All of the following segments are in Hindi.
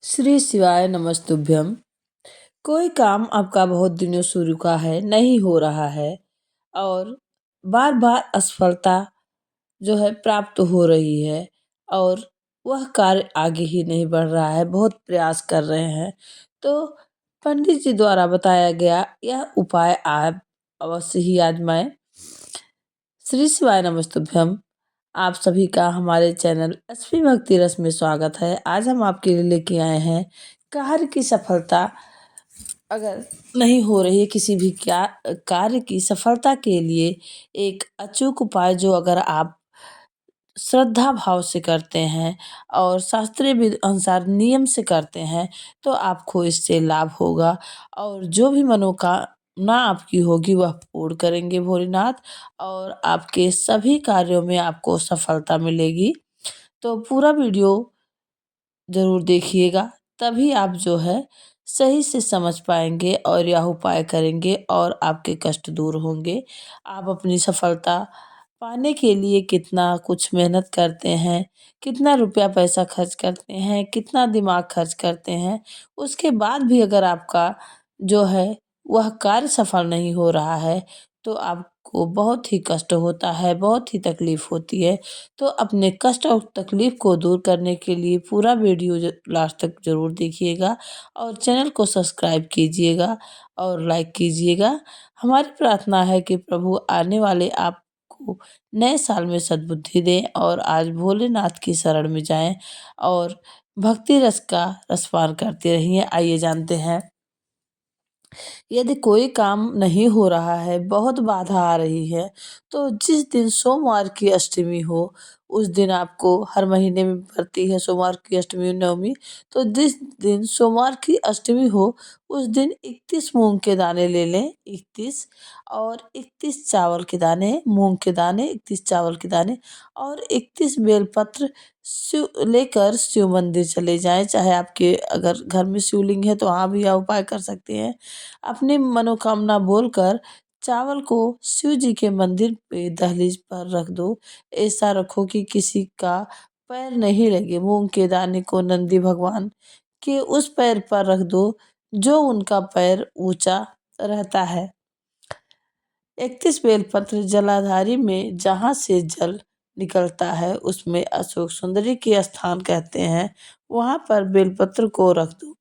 श्री शिवाय नमस्तुभ्यम। कोई काम आपका बहुत दिनों से रुका है, नहीं हो रहा है और बार बार असफलता प्राप्त हो रही है और वह कार्य आगे ही नहीं बढ़ रहा है, बहुत प्रयास कर रहे हैं। तो पंडित जी द्वारा बताया गया यह उपाय आप अवश्य ही आजमाएं। श्री शिवाय नमस्तुभ्यम। आप सभी का हमारे चैनल एसपी भक्ति रस में स्वागत है। आज हम आपके लिए लेके आए हैं कार्य की सफलता अगर नहीं हो रही है, किसी भी क्या कार्य की सफलता के लिए एक अचूक उपाय जो अगर आप श्रद्धा भाव से करते हैं और शास्त्रीय विधि अनुसार नियम से करते हैं तो आपको इससे लाभ होगा और जो भी मनोकामना आपकी होगी वह पूर्ण करेंगे भोलेनाथ और आपके सभी कार्यों में आपको सफलता मिलेगी। तो पूरा वीडियो ज़रूर देखिएगा, तभी आप सही से समझ पाएंगे और यह उपाय करेंगे और आपके कष्ट दूर होंगे। आप अपनी सफलता पाने के लिए कितना कुछ मेहनत करते हैं, कितना रुपया पैसा खर्च करते हैं, कितना दिमाग खर्च करते हैं, उसके बाद भी अगर आपका जो है वह कार्य सफल नहीं हो रहा है तो आपको बहुत ही कष्ट होता है, बहुत ही तकलीफ होती है। तो अपने कष्ट और तकलीफ को दूर करने के लिए पूरा वीडियो लास्ट तक ज़रूर देखिएगा और चैनल को सब्सक्राइब कीजिएगा और लाइक कीजिएगा। हमारी प्रार्थना है कि प्रभु आने वाले आपको नए साल में सद्बुद्धि दें और आज भोलेनाथ की शरण में जाएं और भक्ति रस का रसपान करते रहिए। आइए जानते हैं, यदि कोई काम नहीं हो रहा है, बहुत बाधा आ रही है, तो जिस दिन सोमवार की अष्टमी हो, उस दिन आपको हर महीने में पड़ती है सोमवार की अष्टमी नवमी, तो जिस दिन सोमवार की अष्टमी हो, उस दिन 31 मूंग के दाने ले लें, 31 और 31 चावल के दाने, मूंग के दाने, 31 चावल के दाने और 31 बेलपत्र शिव लेकर शिव मंदिर चले जाएं। चाहे आपके अगर घर में शिवलिंग है तो वहाँ भी यह उपाय कर सकते हैं। अपनी मनोकामना बोलकर चावल को शिव जी के मंदिर पे दहलीज पर रख दो। ऐसा रखो कि किसी का पैर नहीं लगे। मूंग के दाने को नंदी भगवान के उस पैर पर रख दो जो उनका पैर ऊंचा रहता है। 31 बेलपत्र जलाधारी में जहाँ से जल निकलता है उसमें अशोक सुंदरी के स्थान कहते हैं, वहाँ पर बेलपत्र को रख दो।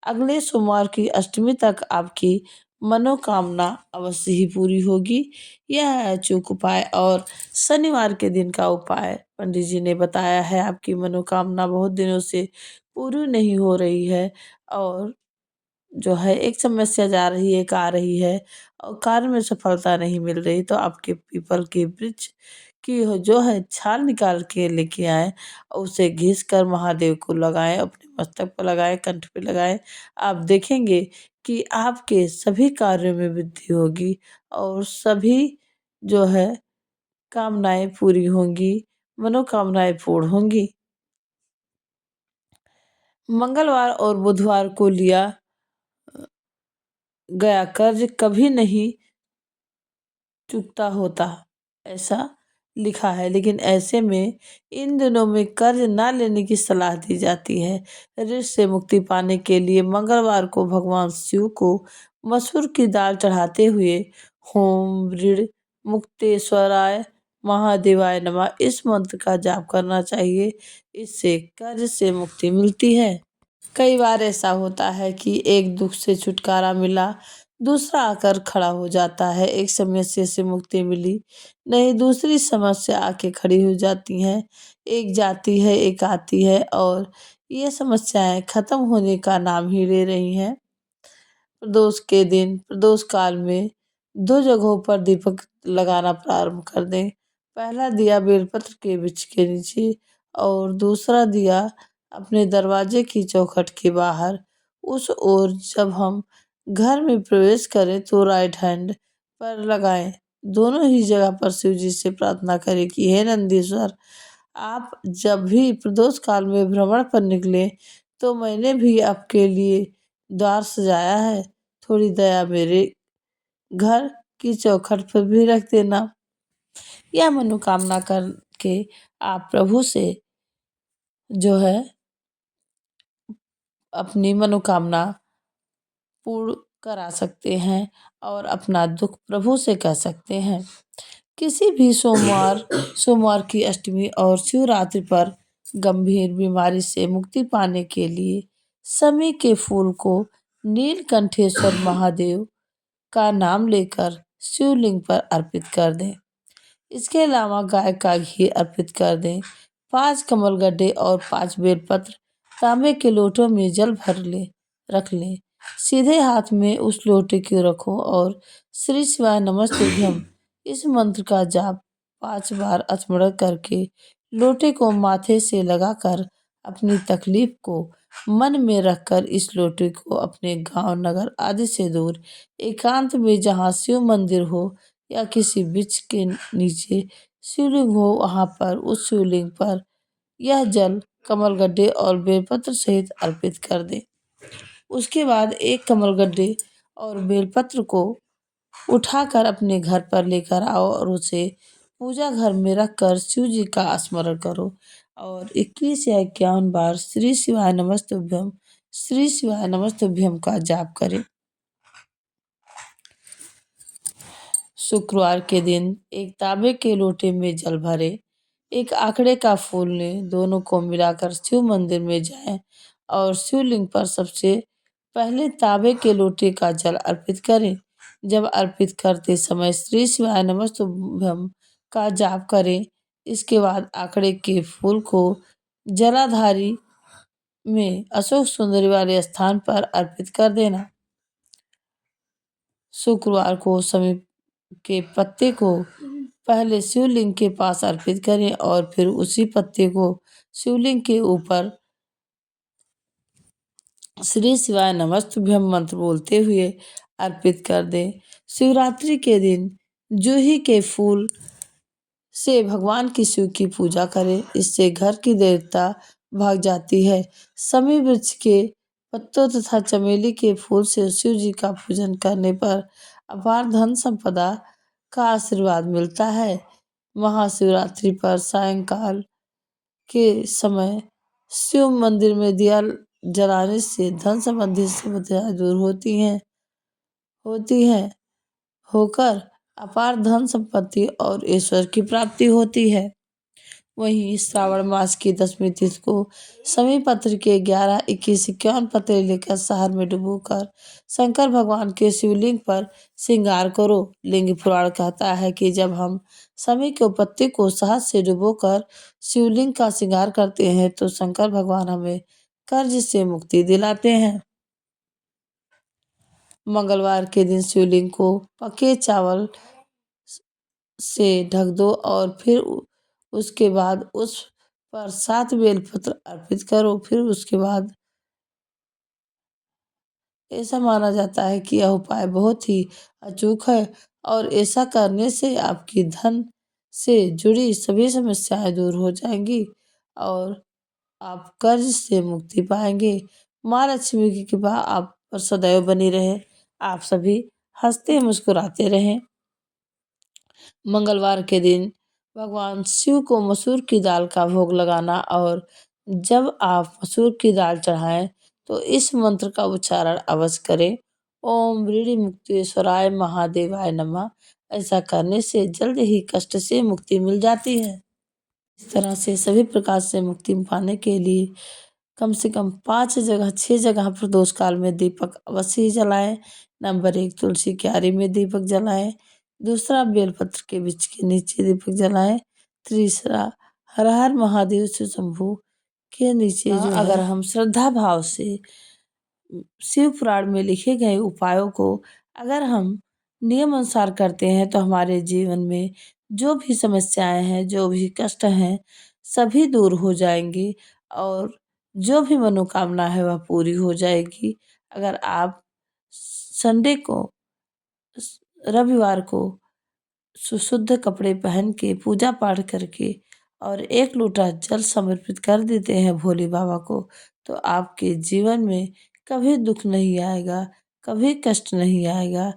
अगले सोमवार की अष्टमी तक आपकी मनोकामना अवश्य ही पूरी होगी। यह है अचूक उपाय और शनिवार के दिन का उपाय पंडित जी ने बताया है। आपकी मनोकामना बहुत दिनों से पूरी नहीं हो रही है और एक समस्या जा रही है, एक आ रही है और कार्य में सफलता नहीं मिल रही, तो आपके पीपल के वृक्ष की छाल निकाल के लेके आए और उसे घिस कर महादेव को लगाएं, अपने मस्तक पर लगाएं, कंठ पे लगाएं। आप देखेंगे कि आपके सभी कार्यों में वृद्धि होगी और सभी जो है कामनाएं पूरी होंगी, मनोकामनाएं पूर्ण होंगी। मंगलवार और बुधवार को लिया गया कर्ज कभी नहीं चुकता होता, ऐसा लिखा है, लेकिन ऐसे में इन दिनों में कर्ज ना लेने की सलाह दी जाती है। ऋण से मुक्ति पाने के लिए मंगलवार को भगवान शिव को मसूर की दाल चढ़ाते हुए होम ऋण मुक्तेश्वराय महादेवाय नमः इस मंत्र का जाप करना चाहिए। इससे कर्ज से मुक्ति मिलती है। कई बार ऐसा होता है कि एक दुख से छुटकारा मिला, दूसरा आकर खड़ा हो जाता है। एक समस्या से मुक्ति मिली, नहीं दूसरी समस्या आके खड़ी हो जाती हैं। एक जाती है, एक आती है और ये समस्याएं खत्म होने का नाम ही ले रही हैं। प्रदोष के दिन, प्रदोष काल में 2 जगहों पर दीपक लगाना प्रारंभ कर दें। पहला दिया बेलपत्र के वृक्ष के नीचे और दूसरा दिया अपने दरवाजे की चौखट के बाहर। उस ओर जब हम घर में प्रवेश करें तो राइट हैंड पर लगाएं। दोनों ही जगह पर शिव जी से प्रार्थना करें कि हे नंदीश्वर, आप जब भी प्रदोष काल में भ्रमण पर निकले तो मैंने भी आपके लिए द्वार सजाया है, थोड़ी दया मेरे घर की चौखट पर भी रख देना। यह मनोकामना करके आप प्रभु से जो है अपनी मनोकामना पूर्ण करा सकते हैं और अपना दुख प्रभु से कह सकते हैं। किसी भी सोमवार की अष्टमी और शिवरात्रि पर गंभीर बीमारी से मुक्ति पाने के लिए समी के फूल को नीलकंठेश्वर महादेव का नाम लेकर शिवलिंग पर अर्पित कर दें। इसके अलावा गाय का घी अर्पित कर दें। 5 कमलगड्डे और 5 बेलपत्र तांबे के लोटों में जल भर ले रख लें। सीधे हाथ में उस लोटे को रखो और श्री शिवाय नमस्तुभ्यम इस मंत्र का जाप 5 बार स्मरण करके लोटे को माथे से लगाकर अपनी तकलीफ को मन में रखकर इस लोटे को अपने गांव नगर आदि से दूर एकांत में जहाँ शिव मंदिर हो या किसी वृक्ष के नीचे शिवलिंग हो वहाँ पर उस शिवलिंग पर यह जल कमलगड्डे और बेलपत्र सहित अर्पित कर दें। उसके बाद एक कमलगड्डे और बेलपत्र को उठाकर अपने घर पर लेकर आओ और उसे पूजा घर में रखकर शिव जी का स्मरण करो और 21 या 51 बार श्री शिवाय नमस्तुभ्यम श्री शिवाय नमस्तुभ्यम का जाप करें। शुक्रवार के दिन एक तांबे के लोटे में जल भरे, एक आंकड़े का फूल लें, दोनों को मिलाकर शिव मंदिर में जाएं और शिवलिंग पर सबसे पहले तांबे के लोटे का जल अर्पित करें। जब अर्पित करते समय श्री शिवाय नमस्तुभ्यम का जाप करें। इसके बाद आंकड़े के फूल को जलाधारी में अशोक सुंदरी वाले स्थान पर अर्पित कर देना। शुक्रवार को समीप के पत्ते को पहले शिवलिंग के पास अर्पित करें और फिर उसी पत्ते को शिवलिंग के ऊपर श्री शिवाय नमस्तुभ्यम मंत्र बोलते हुए अर्पित कर दें। शिवरात्रि के दिन जूही के फूल से भगवान की शिव की पूजा करें, इससे घर की देवता भाग जाती है। समी वृक्ष के पत्तों तथा चमेली के फूल से शिव जी का पूजन करने पर अपार धन संपदा का आशीर्वाद मिलता है। महाशिवरात्रि पर सायंकाल के समय शिव मंदिर में दिया जलाने से धन संबंधी समस्याएं दूर होती हैं होकर अपार धन संपत्ति और ईश्वर की प्राप्ति होती है। वहीं श्रावण मास की 10वीं तिथि को समी पत्र के 11, 21, 51 पत्ते लेकर शहर में डुबोकर शंकर भगवान के शिवलिंग पर श्रृंगार करो। लिंग पुराण कहता है कि जब हम समी के पत्ते को शहद से डुबोकर शिवलिंग का श्रृंगार करते हैं तो शंकर भगवान हमें कर्ज से मुक्ति दिलाते हैं। मंगलवार के दिन शिवलिंग को पके चावल से ढक दो और फिर उसके बाद उस पर 7 बेलपत्र अर्पित करो। फिर उसके बाद ऐसा माना जाता है कि यह उपाय बहुत ही अचूक है और ऐसा करने से आपकी धन से जुड़ी सभी समस्याएं दूर हो जाएंगी और आप कर्ज से मुक्ति पाएंगे। माँ लक्ष्मी की कृपा आप पर सदैव बनी रहे। आप सभी हंसते मुस्कुराते रहें। मंगलवार के दिन भगवान शिव को मसूर की दाल का भोग लगाना और जब आप मसूर की दाल चढ़ाएं तो इस मंत्र का उच्चारण अवश्य करें। ओम ऋणी मुक्तेश्वराय महादेवाय नमः। ऐसा करने से जल्द ही कष्ट से मुक्ति मिल जाती है। इस तरह से सभी प्रकार से मुक्ति पाने के लिए कम से कम 5 जगह 6 जगह प्रदोष काल में दीपक अवश्य ही जलाएं। नंबर 1 तुलसी क्यारी में दीपक जलाएं। दूसरा बेलपत्र के वृक्ष के नीचे दीपक जलाएं। तीसरा हर हर महादेव से शंभू के नीचे जो अगर हम श्रद्धा भाव से शिव पुराण में लिखे गए उपायों को अगर हम नियम अनुसार करते हैं तो हमारे जीवन में जो भी समस्याएं हैं, जो भी कष्ट हैं, सभी दूर हो जाएंगी और जो भी मनोकामना है वह पूरी हो जाएगी। अगर आप संडे को रविवार को सुशुद्ध कपड़े पहन के पूजा पाठ करके और 1 लोटा जल समर्पित कर देते हैं भोले बाबा को तो आपके जीवन में कभी दुख नहीं आएगा, कभी कष्ट नहीं आएगा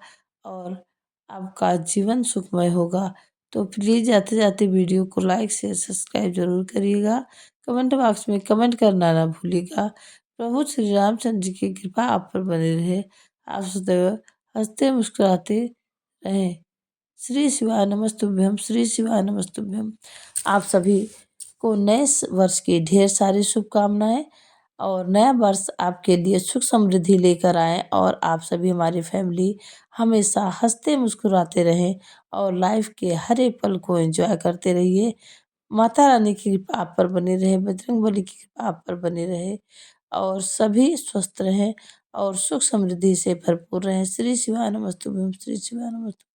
और आपका जीवन सुखमय होगा। तो प्लीज़ जाते जाते वीडियो को लाइक शेयर सब्सक्राइब जरूर करिएगा। कमेंट बॉक्स में कमेंट करना ना भूलिएगा। प्रभु श्री रामचंद्र जी की कृपा आप पर बनी रहे। आप सदैव हंसते मुस्कुराते रहें। श्री शिवाय नमस्तुभ्यम, श्री शिवाय नमस्तुभ्यम। आप सभी को नए वर्ष की ढेर सारी शुभकामनाएं और नया वर्ष आपके लिए सुख समृद्धि लेकर आए और आप सभी हमारी फैमिली हमेशा हंसते मुस्कुराते रहें और लाइफ के हर एक पल को एंजॉय करते रहिए। माता रानी की कृपा आप पर बनी रहे, बजरंगबली की कृपा आप पर बनी रहे और सभी स्वस्थ रहें और सुख समृद्धि से भरपूर रहें। श्री शिवाय नमस्तुभ्यम, श्री शिवाय नमस्तुभ्यम।